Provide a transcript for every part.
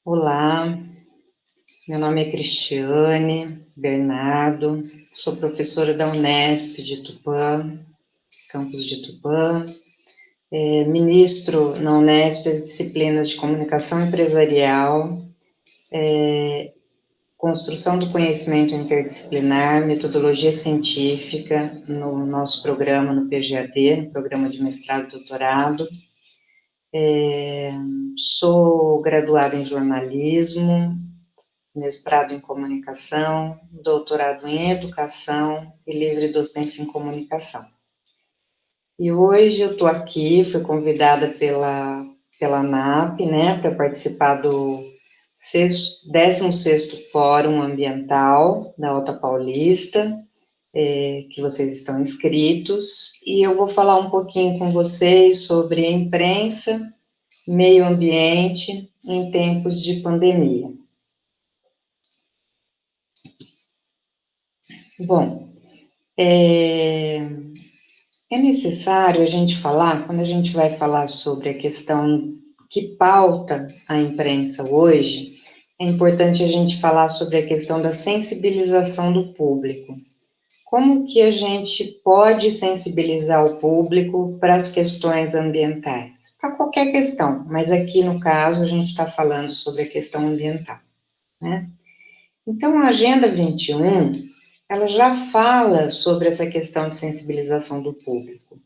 Olá, meu nome é Cristiane Bernardo, sou professora da Unesp de Tupã, campus de Tupã, ministro na Unesp as disciplinas de comunicação empresarial, construção do conhecimento interdisciplinar, metodologia científica no nosso programa no PGAD, no programa de mestrado e doutorado. Sou graduada em jornalismo, mestrado em comunicação, doutorado em educação e livre docência em comunicação. E hoje eu estou aqui, fui convidada pela ANAP, né, para participar do 16º Fórum Ambiental da Alta Paulista, que vocês estão inscritos, e eu vou falar um pouquinho com vocês sobre imprensa, meio ambiente em tempos de pandemia. Bom, é necessário a gente falar, quando a gente vai falar sobre a questão que pauta a imprensa hoje, é importante a gente falar sobre a questão da sensibilização do público. Como que a gente pode sensibilizar o público para as questões ambientais? Para qualquer questão, mas aqui no caso a gente está falando sobre a questão ambiental, né? Então, a Agenda 21, ela já fala sobre essa questão de sensibilização do público,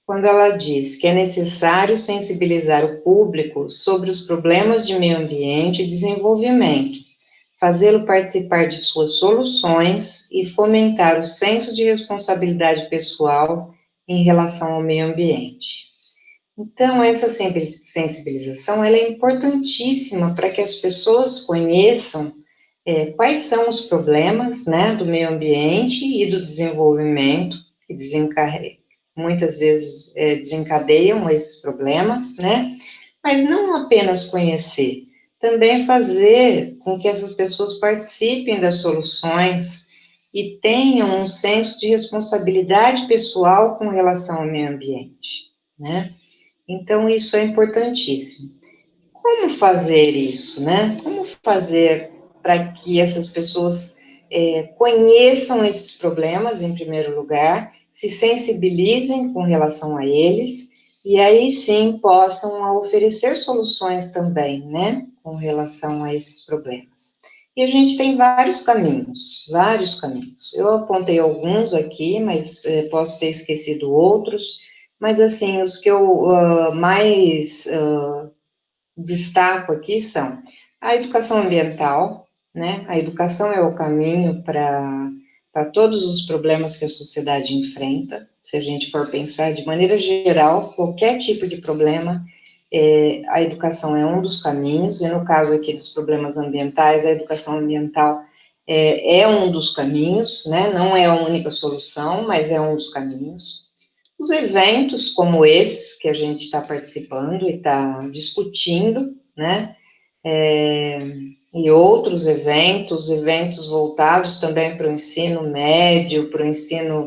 quando ela diz que é necessário sensibilizar o público sobre os problemas de meio ambiente e desenvolvimento, fazê-lo participar de suas soluções e fomentar o senso de responsabilidade pessoal em relação ao meio ambiente. Então, essa sensibilização, ela é importantíssima para que as pessoas conheçam quais são os problemas, né, do meio ambiente e do desenvolvimento, que muitas vezes desencadeiam esses problemas, né, mas não apenas conhecer, também fazer com que essas pessoas participem das soluções e tenham um senso de responsabilidade pessoal com relação ao meio ambiente, né. Então, isso é importantíssimo. Como fazer isso, né? Como fazer para que essas pessoas conheçam esses problemas, em primeiro lugar, se sensibilizem com relação a eles, e aí sim possam oferecer soluções também, né, com relação a esses problemas. E a gente tem vários caminhos, vários caminhos. Eu apontei alguns aqui, mas posso ter esquecido outros, mas assim, os que eu mais destaco aqui são a educação ambiental, né? A educação é o caminho para todos os problemas que a sociedade enfrenta. Se a gente for pensar de maneira geral, qualquer tipo de problema, a educação é um dos caminhos, e no caso aqui dos problemas ambientais, a educação ambiental é um dos caminhos, né? Não é a única solução, mas é um dos caminhos. Os eventos como esse que a gente está participando e está discutindo, né, e outros eventos voltados também para o ensino médio, para o ensino,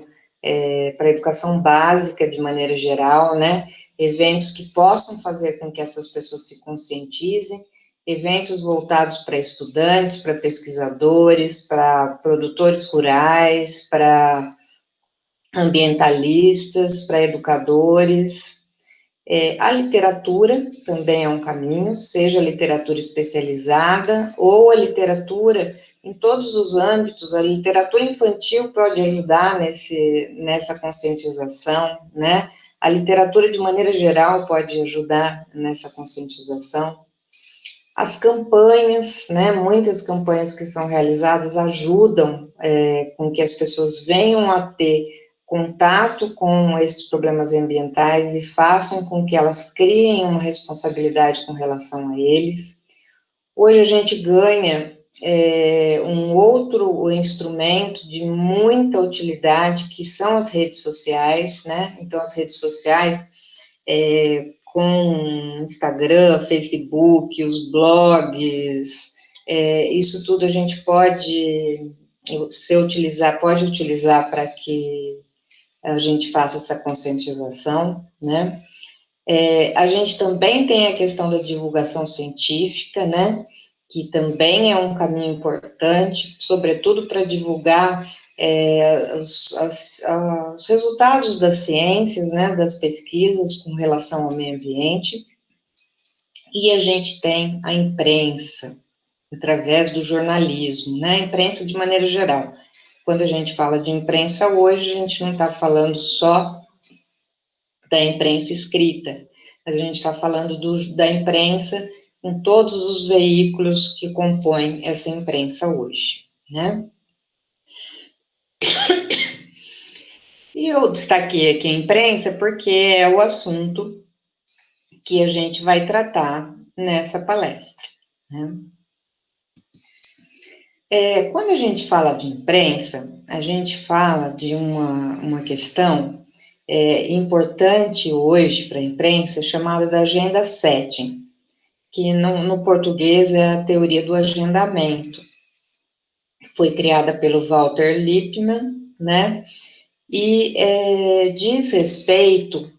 para a educação básica de maneira geral, né, eventos que possam fazer com que essas pessoas se conscientizem, eventos voltados para estudantes, para pesquisadores, para produtores rurais, para ambientalistas, para educadores. A literatura também é um caminho, seja a literatura especializada ou a literatura em todos os âmbitos. A literatura infantil pode ajudar nessa conscientização, né? A literatura, de maneira geral, pode ajudar nessa conscientização. As campanhas, né, muitas campanhas que são realizadas ajudam com que as pessoas venham a ter contato com esses problemas ambientais e façam com que elas criem uma responsabilidade com relação a eles. Hoje a gente ganha um outro instrumento de muita utilidade, que são as redes sociais, né? Então, as redes sociais, com Instagram, Facebook, os blogs, isso tudo a gente pode utilizar para que a gente faça essa conscientização, né? A gente também tem a questão da divulgação científica, né? que também é um caminho importante, sobretudo para divulgar os resultados das ciências, né, das pesquisas com relação ao meio ambiente, e a gente tem a imprensa, através do jornalismo, né, a imprensa de maneira geral. Quando a gente fala de imprensa hoje, a gente não está falando só da imprensa escrita, mas a gente está falando da imprensa em todos os veículos que compõem essa imprensa hoje, né? E eu destaquei aqui a imprensa porque é o assunto que a gente vai tratar nessa palestra, né? Quando a gente fala de imprensa, a gente fala de uma questão importante hoje para a imprensa, chamada da Agenda 7, que no português é a teoria do agendamento. Foi criada pelo Walter Lippmann, né? E diz respeito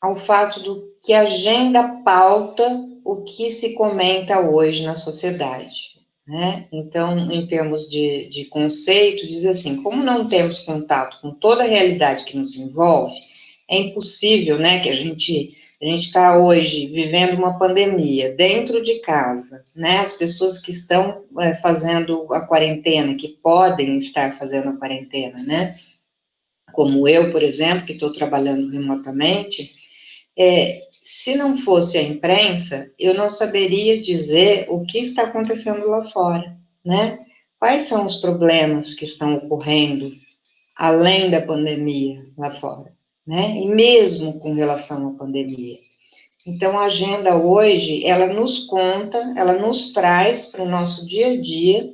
ao fato do que a agenda pauta o que se comenta hoje na sociedade, né? Então, em termos de conceito, diz assim, como não temos contato com toda a realidade que nos envolve, é impossível, né, que a gente está hoje vivendo uma pandemia dentro de casa, né, as pessoas que estão fazendo a quarentena, que podem estar fazendo a quarentena, né, como eu, por exemplo, que estou trabalhando remotamente, se não fosse a imprensa, eu não saberia dizer o que está acontecendo lá fora, né? Quais são os problemas que estão ocorrendo além da pandemia lá fora, né? E mesmo com relação à pandemia. Então, a agenda hoje, ela nos conta, ela nos traz para o nosso dia a dia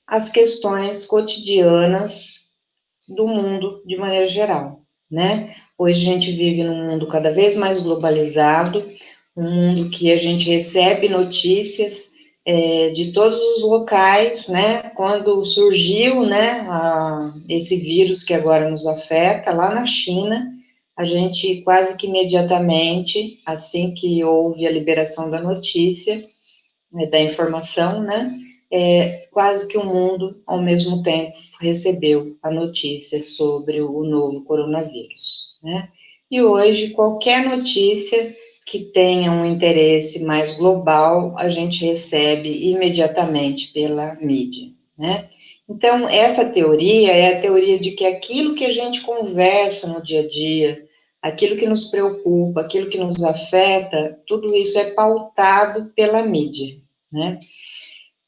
as questões cotidianas do mundo de maneira geral, né? Hoje a gente vive num mundo cada vez mais globalizado, um mundo que a gente recebe notícias de todos os locais, né? Quando surgiu, né, esse vírus que agora nos afeta, lá na China, a gente quase que imediatamente, assim que houve a liberação da notícia, da informação, né, quase que o mundo, ao mesmo tempo, recebeu a notícia sobre o novo coronavírus, né? E hoje, qualquer notícia que tenha um interesse mais global, a gente recebe imediatamente pela mídia, né? Então, essa teoria é a teoria de que aquilo que a gente conversa no dia a dia, aquilo que nos preocupa, aquilo que nos afeta, tudo isso é pautado pela mídia, né?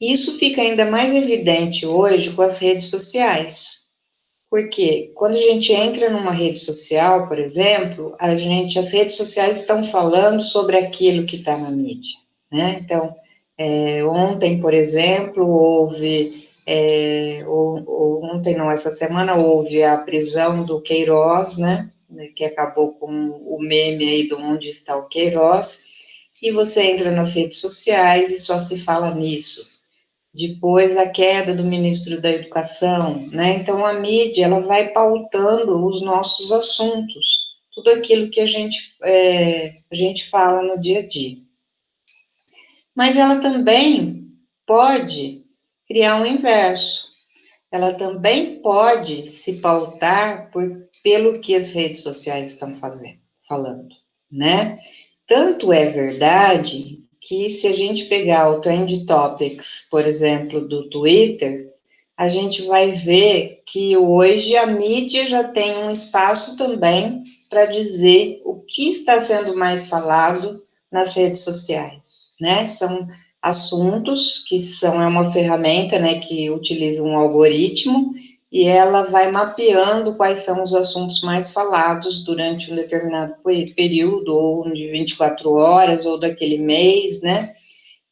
Isso fica ainda mais evidente hoje com as redes sociais, porque quando a gente entra numa rede social, por exemplo, as redes sociais estão falando sobre aquilo que está na mídia, né? Então, ontem, por exemplo, ontem não, essa semana houve a prisão do Queiroz, né? Que acabou com o meme aí do Onde Está o Queiroz, e você entra nas redes sociais e só se fala nisso. Depois a queda do ministro da Educação, né? Então a mídia ela vai pautando os nossos assuntos, tudo aquilo que a gente fala no dia a dia. Mas ela também pode criar um inverso. Ela também pode se pautar pelo que as redes sociais estão falando, né? Tanto é verdade que se a gente pegar o Trend Topics, por exemplo, do Twitter, a gente vai ver que hoje a mídia já tem um espaço também para dizer o que está sendo mais falado nas redes sociais, né? São assuntos que é uma ferramenta, né, que utiliza um algoritmo e ela vai mapeando quais são os assuntos mais falados durante um determinado período, ou de 24 horas, ou daquele mês, né?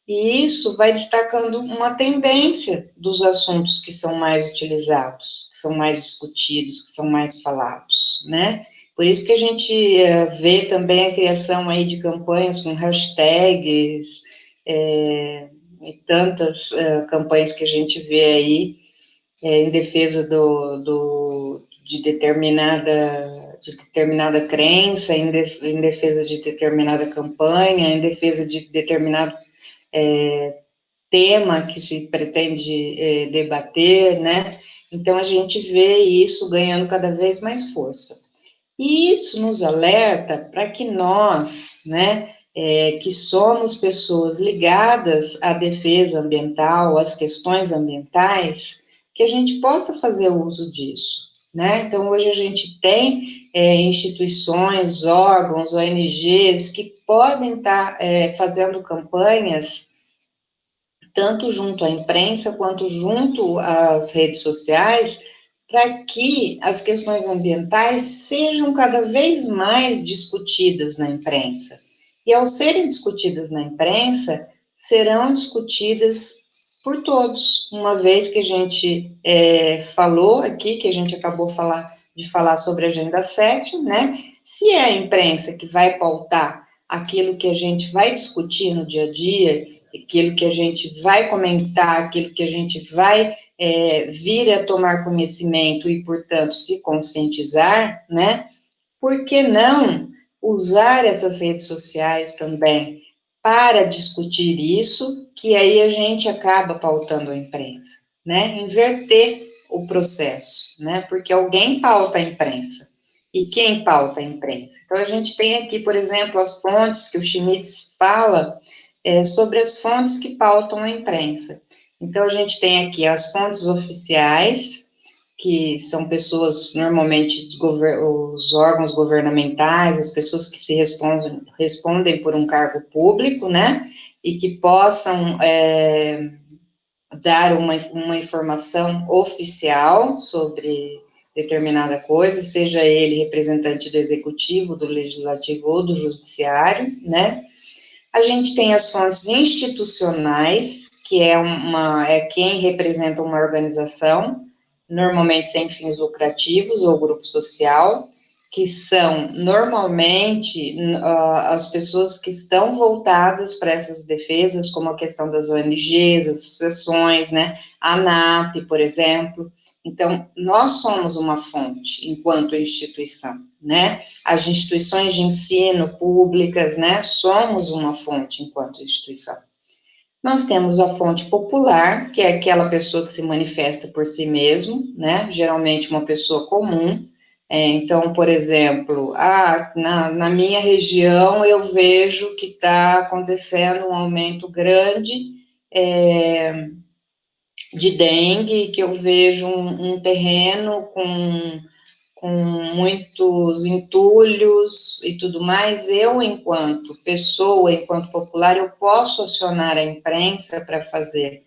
E isso vai destacando uma tendência dos assuntos que são mais utilizados, que são mais discutidos, que são mais falados, né? Por isso que a gente vê também a criação aí de campanhas com hashtags, e tantas campanhas que a gente vê aí em defesa de determinada crença, em defesa de determinada campanha, em defesa de determinado tema que se pretende debater, né? Então, a gente vê isso ganhando cada vez mais força. E isso nos alerta para que nós, né, que somos pessoas ligadas à defesa ambiental, às questões ambientais, que a gente possa fazer uso disso, né? Então, hoje a gente tem instituições, órgãos, ONGs que podem estar fazendo campanhas tanto junto à imprensa quanto junto às redes sociais, para que as questões ambientais sejam cada vez mais discutidas na imprensa. E ao serem discutidas na imprensa, serão discutidas por todos, uma vez que a gente falou aqui, que a gente acabou de falar sobre a Agenda 7, né? Se é a imprensa que vai pautar aquilo que a gente vai discutir no dia a dia, aquilo que a gente vai comentar, aquilo que a gente vai vir a tomar conhecimento e, portanto, se conscientizar, né? Por que não usar essas redes sociais também para discutir isso, que aí a gente acaba pautando a imprensa, né? Inverter o processo, né? Porque alguém pauta a imprensa. E quem pauta a imprensa? Então, a gente tem aqui, por exemplo, as fontes que o Schmitz fala sobre as fontes que pautam a imprensa. Então, a gente tem aqui as fontes oficiais, que são pessoas, normalmente, os órgãos governamentais, as pessoas que se respondem por um cargo público, né, e que possam dar uma informação oficial sobre determinada coisa, seja ele representante do executivo, do legislativo ou do judiciário, né. A gente tem as fontes institucionais, que é quem representa uma organização, normalmente sem fins lucrativos ou grupo social, que são normalmente as pessoas que estão voltadas para essas defesas, como a questão das ONGs, as associações, né, a ANAP, por exemplo. Então, nós somos uma fonte enquanto instituição, né? As instituições de ensino públicas, né, somos uma fonte enquanto instituição. Nós temos a fonte popular, que é aquela pessoa que se manifesta por si mesmo, né, geralmente uma pessoa comum. Então, por exemplo, na minha região eu vejo que está acontecendo um aumento grande de dengue, que eu vejo um terreno com muitos entulhos e tudo mais, eu, enquanto pessoa, enquanto popular, eu posso acionar a imprensa para fazer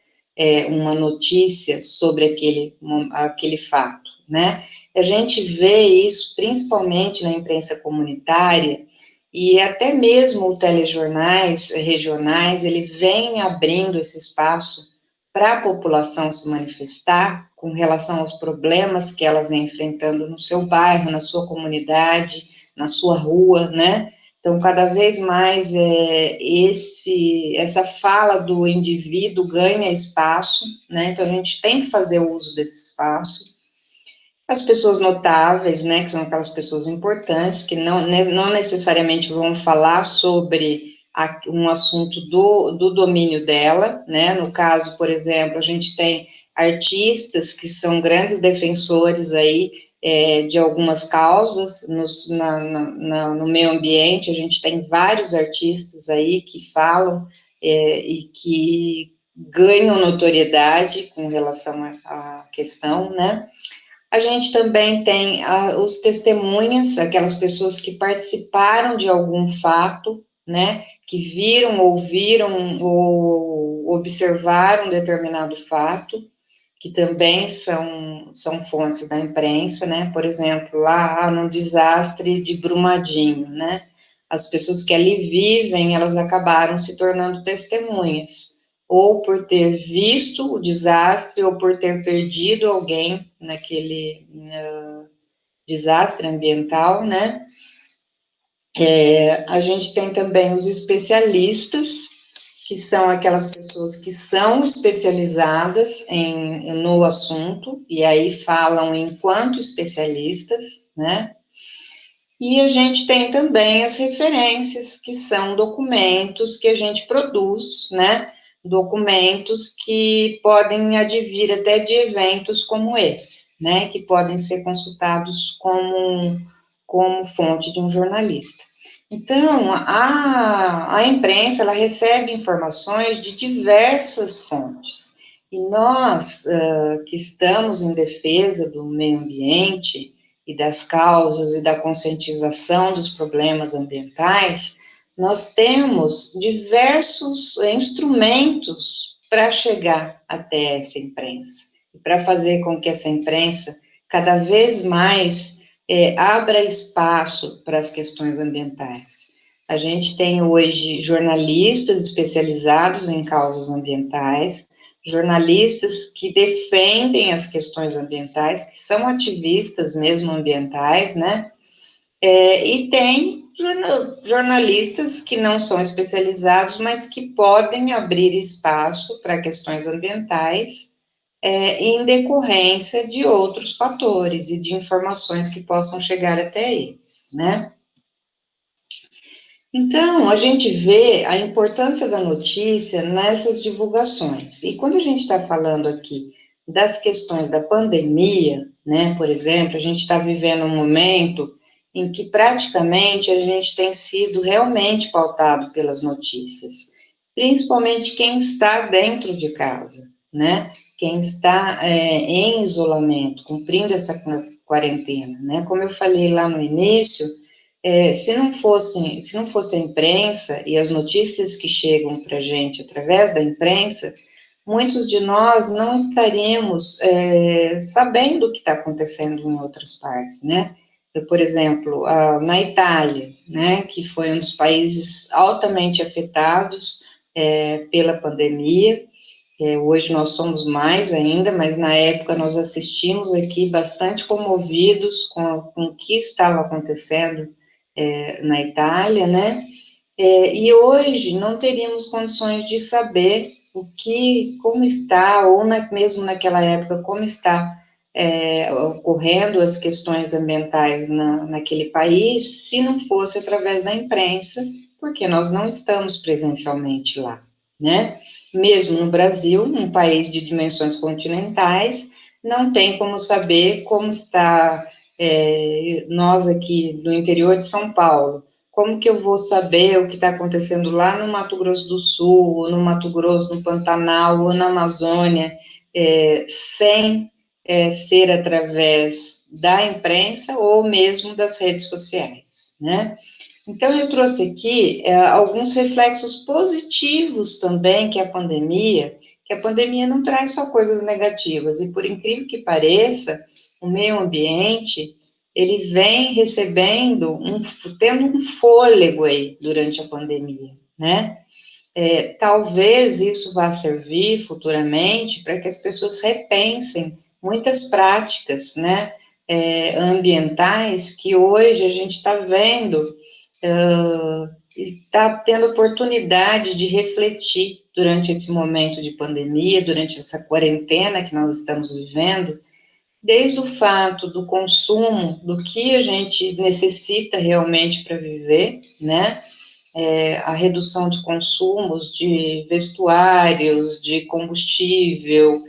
uma notícia sobre aquele fato, né? A gente vê isso principalmente na imprensa comunitária, e até mesmo os telejornais regionais, ele vem abrindo esse espaço para a população se manifestar com relação aos problemas que ela vem enfrentando no seu bairro, na sua comunidade, na sua rua, né? Então, cada vez mais essa fala do indivíduo ganha espaço, né? Então, a gente tem que fazer uso desse espaço. As pessoas notáveis, né, que são aquelas pessoas importantes, que não necessariamente vão falar sobre um assunto do domínio dela, né, no caso, por exemplo, a gente tem artistas que são grandes defensores aí de algumas causas no meio ambiente, a gente tem vários artistas aí que falam e que ganham notoriedade com relação à questão, né. A gente também tem os testemunhas, aquelas pessoas que participaram de algum fato, né, que viram, ouviram ou observaram um determinado fato, que também são fontes da imprensa, né, por exemplo, lá no desastre de Brumadinho, né, as pessoas que ali vivem, elas acabaram se tornando testemunhas, ou por ter visto o desastre, ou por ter perdido alguém naquele desastre ambiental, né? A gente tem também os especialistas, que são aquelas pessoas que são especializadas no assunto, e aí falam enquanto especialistas, né? E a gente tem também as referências, que são documentos que a gente produz, né? Documentos que podem advir até de eventos como esse, né? Que podem ser consultados como fonte de um jornalista. Então, a imprensa, ela recebe informações de diversas fontes. E nós, que estamos em defesa do meio ambiente, e das causas e da conscientização dos problemas ambientais, nós temos diversos instrumentos para chegar até essa imprensa, e para fazer com que essa imprensa cada vez mais abra espaço para as questões ambientais. A gente tem hoje jornalistas especializados em causas ambientais, jornalistas que defendem as questões ambientais, que são ativistas mesmo ambientais, né? E tem jornalistas que não são especializados, mas que podem abrir espaço para questões ambientais em decorrência de outros fatores e de informações que possam chegar até eles, né? Então, a gente vê a importância da notícia nessas divulgações. E quando a gente está falando aqui das questões da pandemia, né, por exemplo, a gente está vivendo um momento em que praticamente a gente tem sido realmente pautado pelas notícias, principalmente quem está dentro de casa, né, quem está em isolamento, cumprindo essa quarentena, né, como eu falei lá no início, se não fosse a imprensa e as notícias que chegam para a gente através da imprensa, muitos de nós não estaríamos sabendo o que está acontecendo em outras partes, né? Por exemplo, na Itália, né, que foi um dos países altamente afetados pela pandemia. Hoje nós somos mais ainda, mas na época nós assistimos aqui bastante comovidos com o que estava acontecendo na Itália, né? E hoje não teríamos condições de saber como está, ou mesmo naquela época, como está ocorrendo as questões ambientais naquele país, se não fosse através da imprensa, porque nós não estamos presencialmente lá, né? Mesmo no Brasil, um país de dimensões continentais, não tem como saber como está nós aqui do interior de São Paulo. Como que eu vou saber o que está acontecendo lá no Mato Grosso do Sul, ou no Mato Grosso, no Pantanal, ou na Amazônia, sem ser através da imprensa ou mesmo das redes sociais, né? Então, eu trouxe aqui alguns reflexos positivos também que a pandemia não traz só coisas negativas, e por incrível que pareça, o meio ambiente, ele vem tendo um fôlego aí durante a pandemia, né? Talvez isso vá servir futuramente para que as pessoas repensem muitas práticas, né, ambientais que hoje a gente está vendo, está tendo oportunidade de refletir durante esse momento de pandemia, durante essa quarentena que nós estamos vivendo, desde o fato do consumo, do que a gente necessita realmente para viver, né? A redução de consumos de vestuários, de combustível,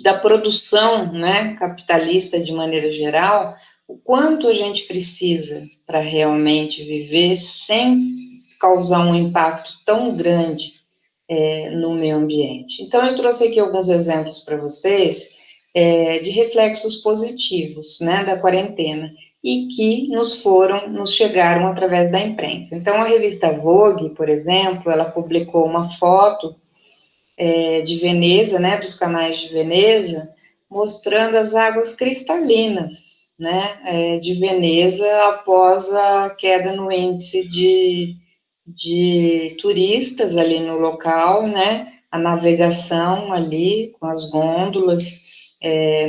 da produção, né, capitalista de maneira geral, o quanto a gente precisa para realmente viver sem causar um impacto tão grande no meio ambiente. Então, eu trouxe aqui alguns exemplos para vocês de reflexos positivos, né, da quarentena, e que nos chegaram através da imprensa. Então, a revista Vogue, por exemplo, ela publicou uma foto de Veneza, né, dos canais de Veneza, mostrando as águas cristalinas, né, de Veneza após a queda no índice de turistas ali no local, né, a navegação ali com as gôndolas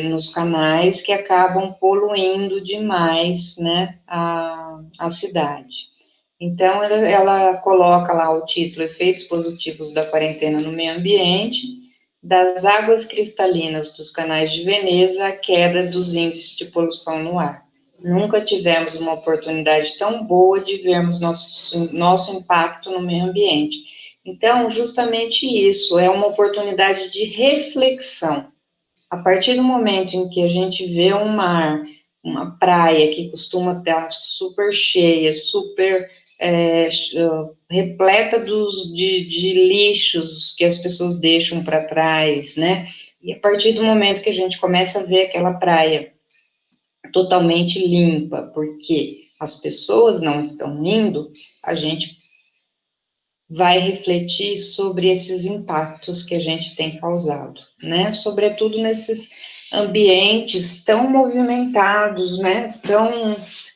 nos canais que acabam poluindo demais, né, a cidade. Então, ela coloca lá o título Efeitos Positivos da Quarentena no Meio Ambiente, das águas cristalinas dos canais de Veneza à queda dos índices de poluição no ar. Nunca tivemos uma oportunidade tão boa de vermos nosso impacto no meio ambiente. Então, justamente isso, é uma oportunidade de reflexão. A partir do momento em que a gente vê um mar, uma praia que costuma estar super cheia, super repleta de lixos que as pessoas deixam para trás, né? E a partir do momento que a gente começa a ver aquela praia totalmente limpa, porque as pessoas não estão indo, a gente vai refletir sobre esses impactos que a gente tem causado, né? Sobretudo nesses ambientes tão movimentados, né? Tão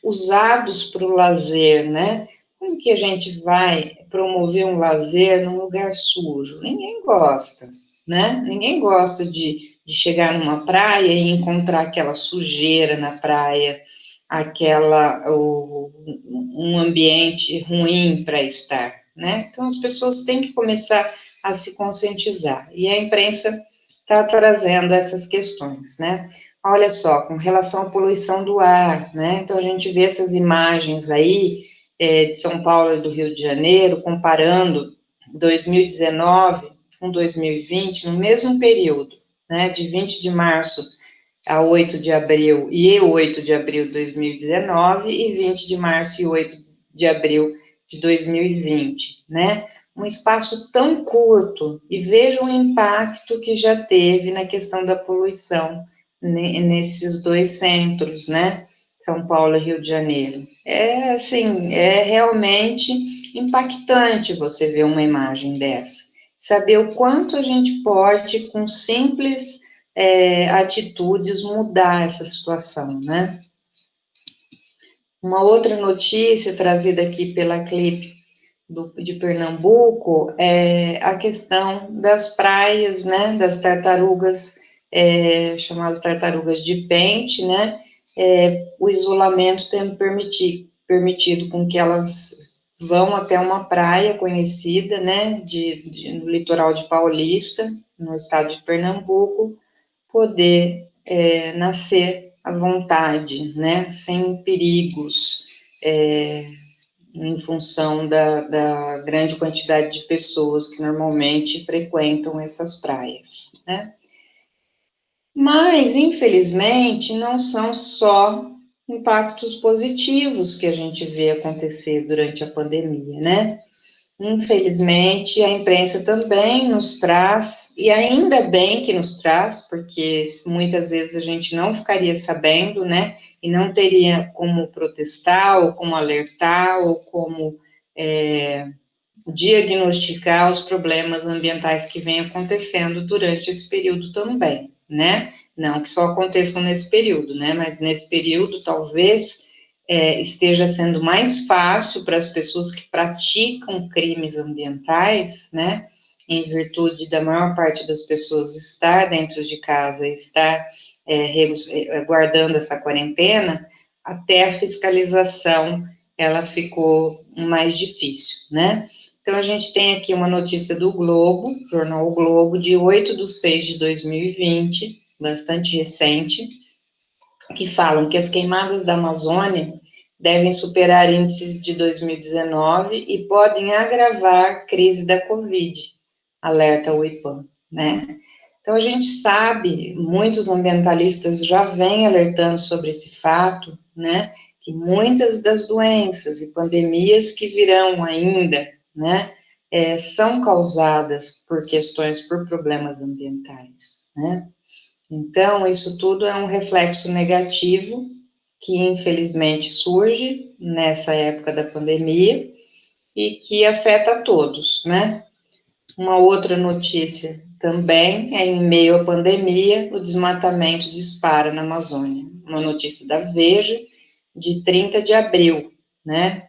usados para o lazer, né? Como que a gente vai promover um lazer num lugar sujo? Ninguém gosta, né? Ninguém gosta de chegar numa praia e encontrar aquela sujeira na praia, um ambiente ruim para estar, né? Então, as pessoas têm que começar a se conscientizar, e a imprensa está trazendo essas questões, né? Olha só, com relação à poluição do ar, né? Então, a gente vê essas imagens aí, de São Paulo e do Rio de Janeiro, comparando 2019 com 2020, no mesmo período, né? De 20 de março a 8 de abril e 8 de abril de 2019 e 20 de março e 8 de abril de 2020, né? Um espaço tão curto, e veja o impacto que já teve na questão da poluição nesses dois centros, né? São Paulo e Rio de Janeiro. É assim, é realmente impactante você ver uma imagem dessa. Saber o quanto a gente pode, com simples atitudes, mudar essa situação, né? Uma outra notícia trazida aqui pela Clipe de Pernambuco é a questão das praias, né, das tartarugas, chamadas tartarugas de pente, né, o isolamento tendo permitido com que elas vão até uma praia conhecida, né, no litoral de Paulista, no estado de Pernambuco, poder nascer à vontade, né, sem perigos, em função da grande quantidade de pessoas que normalmente frequentam essas praias, né. Mas, infelizmente, não são só impactos positivos que a gente vê acontecer durante a pandemia, né. Infelizmente, a imprensa também nos traz, e ainda bem que nos traz, porque muitas vezes a gente não ficaria sabendo, né, e não teria como protestar, ou como alertar, ou como diagnosticar os problemas ambientais que vêm acontecendo durante esse período também, né? Não que só aconteçam nesse período, né, mas nesse período talvez esteja sendo mais fácil para as pessoas que praticam crimes ambientais, né, em virtude da maior parte das pessoas estar dentro de casa, estar guardando essa quarentena, até a fiscalização, ela ficou mais difícil, né. Então, a gente tem aqui uma notícia do Globo, jornal O Globo, de 8/6 de 2020, bastante recente, que falam que as queimadas da Amazônia devem superar índices de 2019 e podem agravar a crise da Covid, alerta o IPAM, né? Então, a gente sabe, muitos ambientalistas já vêm alertando sobre esse fato, né, que muitas das doenças e pandemias que virão ainda, né, são causadas por problemas ambientais, né. Então, isso tudo é um reflexo negativo que, infelizmente, surge nessa época da pandemia e que afeta a todos, né? Uma outra notícia também é em meio à pandemia, o desmatamento dispara na Amazônia. Uma notícia da Veja, de 30 de abril, né?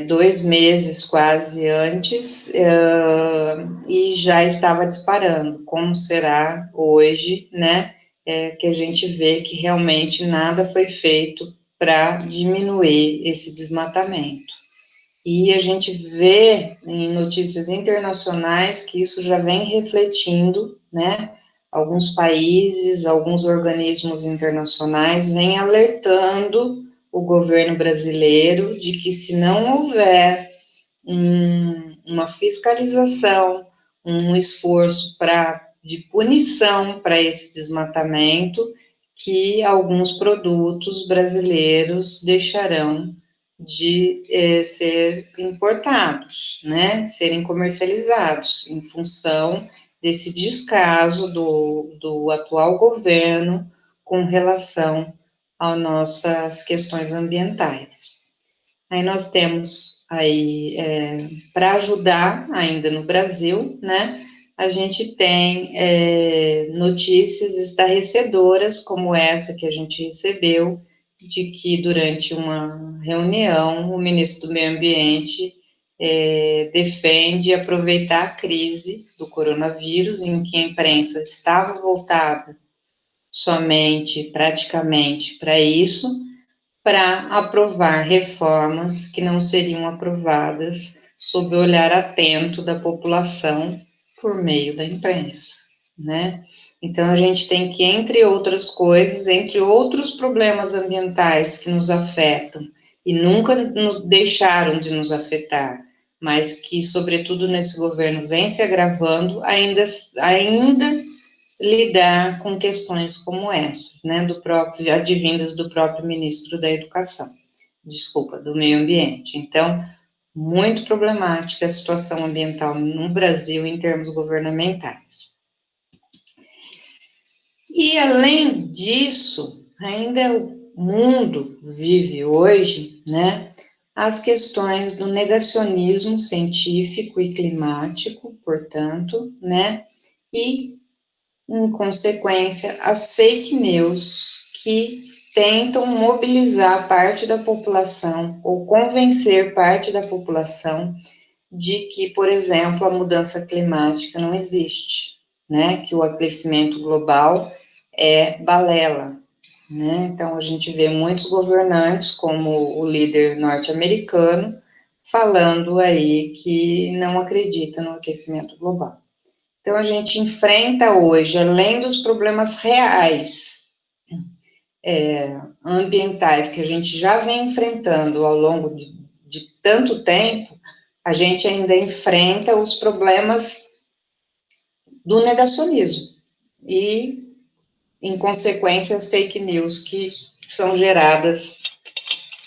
2 meses quase antes, e já estava disparando. Como será hoje, né? Que a gente vê que realmente nada foi feito para diminuir esse desmatamento. E a gente vê em notícias internacionais que isso já vem refletindo, né? Alguns países, alguns organismos internacionais vêm alertando o governo brasileiro de que se não houver uma fiscalização, um esforço de punição para esse desmatamento, que alguns produtos brasileiros deixarão de ser importados, né, serem comercializados, em função desse descaso do atual governo com relação às nossas questões ambientais. Aí nós temos aí, para ajudar ainda no Brasil, né, a gente tem notícias estarrecedoras, como essa que a gente recebeu, de que durante uma reunião, o ministro do Meio Ambiente defende aproveitar a crise do coronavírus, em que a imprensa estava voltada somente, praticamente, para isso, para aprovar reformas que não seriam aprovadas sob o olhar atento da população por meio da imprensa, né? Então, a gente tem que, entre outras coisas, entre outros problemas ambientais que nos afetam e nunca nos deixaram de nos afetar, mas que, sobretudo nesse governo, vem se agravando, ainda lidar com questões como essas, né, advindas do próprio ministro da Educação, do Meio Ambiente. Então, muito problemática a situação ambiental no Brasil em termos governamentais. E, além disso, ainda o mundo vive hoje, né, as questões do negacionismo científico e climático, portanto, né, e em consequência, as fake news que tentam mobilizar parte da população ou convencer parte da população de que, por exemplo, a mudança climática não existe, né? Que o aquecimento global é balela, né? Então, a gente vê muitos governantes, como o líder norte-americano, falando aí que não acredita no aquecimento global. Então, a gente enfrenta hoje, além dos problemas reais, ambientais, que a gente já vem enfrentando ao longo de tanto tempo, a gente ainda enfrenta os problemas do negacionismo e, em consequência, as fake news que são geradas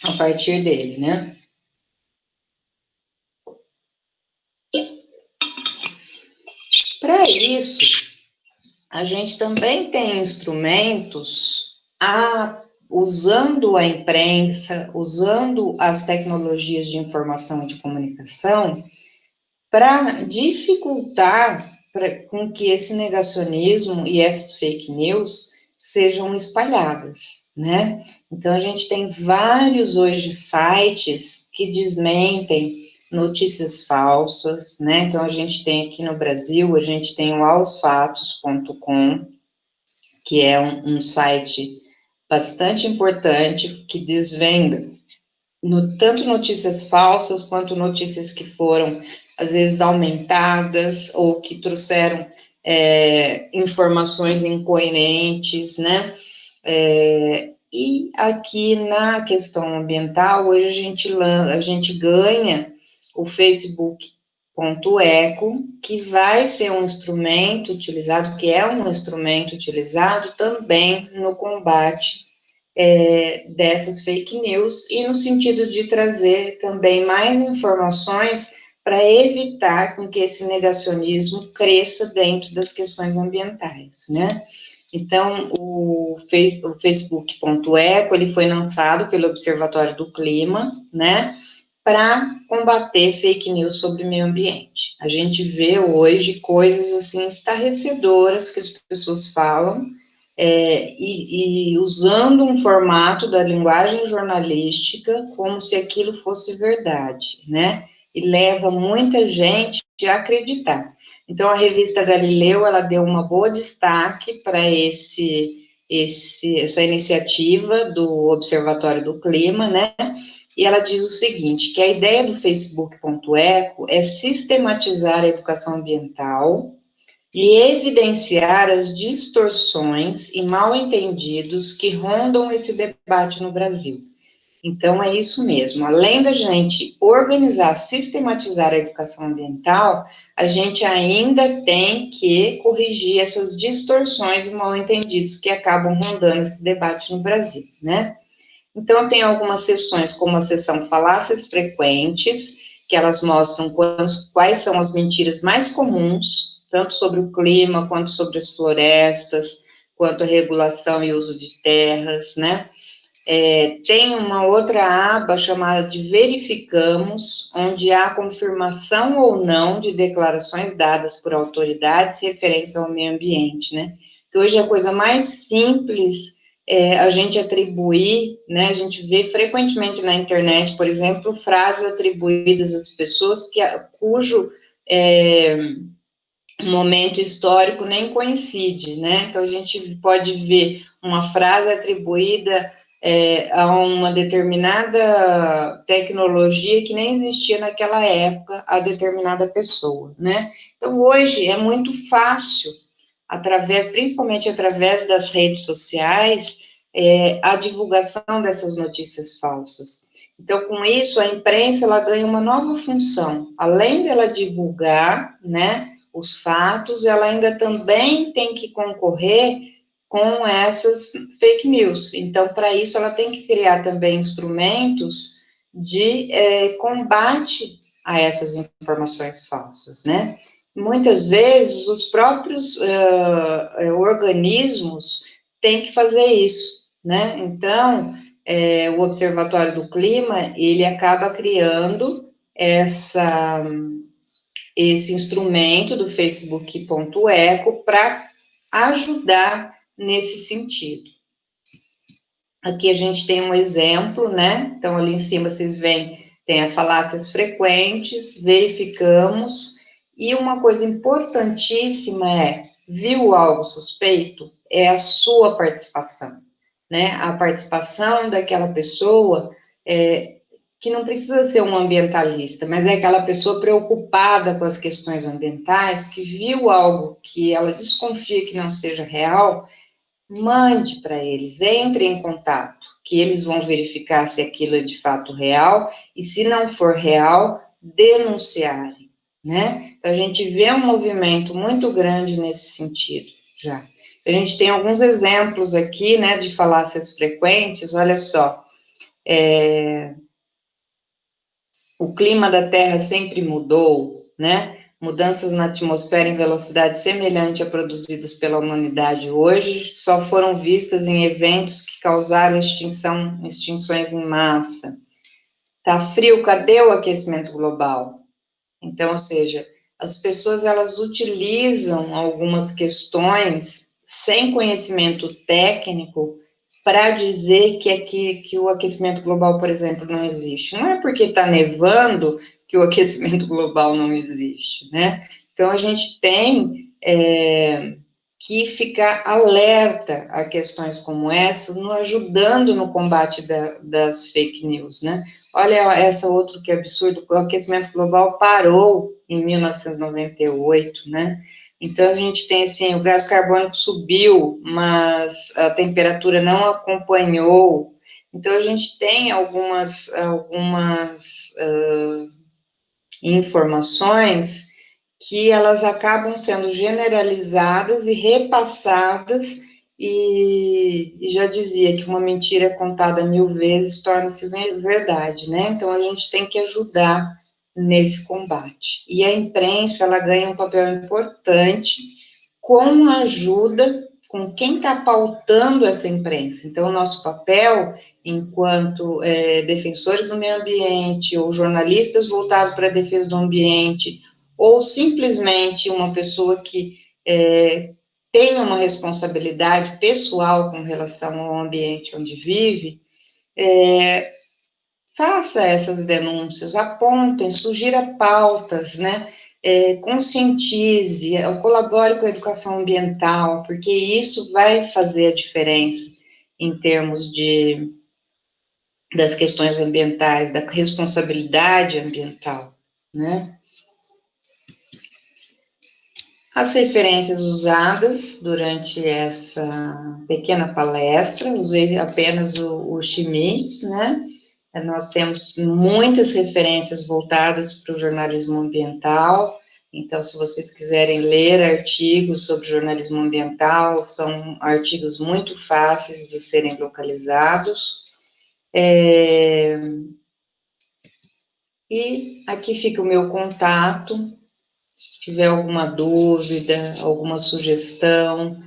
a partir dele, né? Para isso, a gente também tem instrumentos usando a imprensa, usando as tecnologias de informação e de comunicação, para dificultar com que esse negacionismo e essas fake news sejam espalhadas, né? Então, a gente tem vários hoje sites que desmentem notícias falsas, né? Então, a gente tem aqui no Brasil, a gente tem o aosfatos.com, que é um site bastante importante, que desvenda tanto notícias falsas, quanto notícias que foram, às vezes, aumentadas, ou que trouxeram informações incoerentes, né? E aqui na questão ambiental, hoje a gente ganha o Facebook.eco, que vai ser um instrumento utilizado, que é um instrumento utilizado também no combate dessas fake news, e no sentido de trazer também mais informações para evitar com que esse negacionismo cresça dentro das questões ambientais, né? Então, o Facebook.eco, ele foi lançado pelo Observatório do Clima, né, para combater fake news sobre meio ambiente. A gente vê hoje coisas, assim, estarrecedoras que as pessoas falam, e usando um formato da linguagem jornalística como se aquilo fosse verdade, né? E leva muita gente a acreditar. Então, a revista Galileu, ela deu uma boa destaque para essa iniciativa do Observatório do Clima, né? E ela diz o seguinte, que a ideia do Facebook.eco é sistematizar a educação ambiental e evidenciar as distorções e mal-entendidos que rondam esse debate no Brasil. Então, é isso mesmo. Além da gente organizar, sistematizar a educação ambiental, a gente ainda tem que corrigir essas distorções e mal-entendidos que acabam rondando esse debate no Brasil, né? Então, tem algumas sessões, como a sessão Falácias Frequentes, que elas mostram quais são as mentiras mais comuns, tanto sobre o clima, quanto sobre as florestas, quanto a regulação e uso de terras, né? Tem uma outra aba chamada de Verificamos, onde há confirmação ou não de declarações dadas por autoridades referentes ao meio ambiente, né? Que hoje a coisa mais simples a gente atribuir, né? A gente vê frequentemente na internet, por exemplo, frases atribuídas às pessoas cujo momento histórico nem coincide, né? Então, a gente pode ver uma frase atribuída a uma determinada tecnologia que nem existia naquela época a determinada pessoa, né? Então, hoje é muito fácil, principalmente através das redes sociais, a divulgação dessas notícias falsas. Então, com isso, a imprensa, ela ganha uma nova função. Além dela divulgar, né, os fatos, ela ainda também tem que concorrer com essas fake news. Então, para isso, ela tem que criar também instrumentos de combate a essas informações falsas, né? Muitas vezes, os próprios organismos têm que fazer isso, né? Então, o Observatório do Clima, ele acaba criando esse instrumento do Facebook.eco para ajudar nesse sentido. Aqui a gente tem um exemplo, né? Então, ali em cima vocês veem, tem a falácias frequentes, verificamos, e uma coisa importantíssima viu algo suspeito? É a sua participação, né? A participação daquela pessoa que não precisa ser um ambientalista, mas é aquela pessoa preocupada com as questões ambientais, que viu algo que ela desconfia que não seja real, mande para eles, entre em contato, que eles vão verificar se aquilo é de fato real, e se não for real, denunciarem, né? Então, a gente vê um movimento muito grande nesse sentido, já. A gente tem alguns exemplos aqui, né, de falácias frequentes, olha só, o clima da Terra sempre mudou, né? Mudanças na atmosfera em velocidade semelhante a produzidas pela humanidade hoje só foram vistas em eventos que causaram extinções em massa. Tá frio, cadê o aquecimento global? Então, ou seja, as pessoas, elas utilizam algumas questões sem conhecimento técnico para dizer que o aquecimento global, por exemplo, não existe. Não é porque está nevando que o aquecimento global não existe, né? Então, a gente tem que ficar alerta a questões como essa, nos ajudando no combate das fake news, né? Olha essa outra que absurdo, o aquecimento global parou em 1998, né? Então, a gente tem, assim, o gás carbônico subiu, mas a temperatura não acompanhou. Então, a gente tem algumas informações que elas acabam sendo generalizadas e repassadas, e já dizia que uma mentira contada 1000 vezes torna-se verdade, né? Então, a gente tem que ajudar nesse combate. E a imprensa, ela ganha um papel importante com a ajuda, com quem está pautando essa imprensa. Então, o nosso papel, enquanto defensores do meio ambiente, ou jornalistas voltados para a defesa do ambiente, ou simplesmente uma pessoa que tenha uma responsabilidade pessoal com relação ao ambiente onde vive, faça essas denúncias, apontem, sugira pautas, né? conscientize, colabore com a educação ambiental, porque isso vai fazer a diferença em termos das questões ambientais, da responsabilidade ambiental, né? As referências usadas durante essa pequena palestra, usei apenas o Schmitz, né? Nós temos muitas referências voltadas para o jornalismo ambiental, então, se vocês quiserem ler artigos sobre jornalismo ambiental, são artigos muito fáceis de serem localizados. E aqui fica o meu contato, se tiver alguma dúvida, alguma sugestão,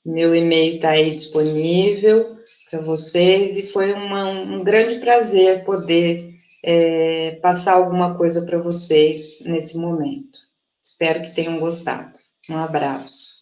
meu e-mail está aí disponível para vocês, e foi um grande prazer poder passar alguma coisa para vocês nesse momento. Espero que tenham gostado. Um abraço.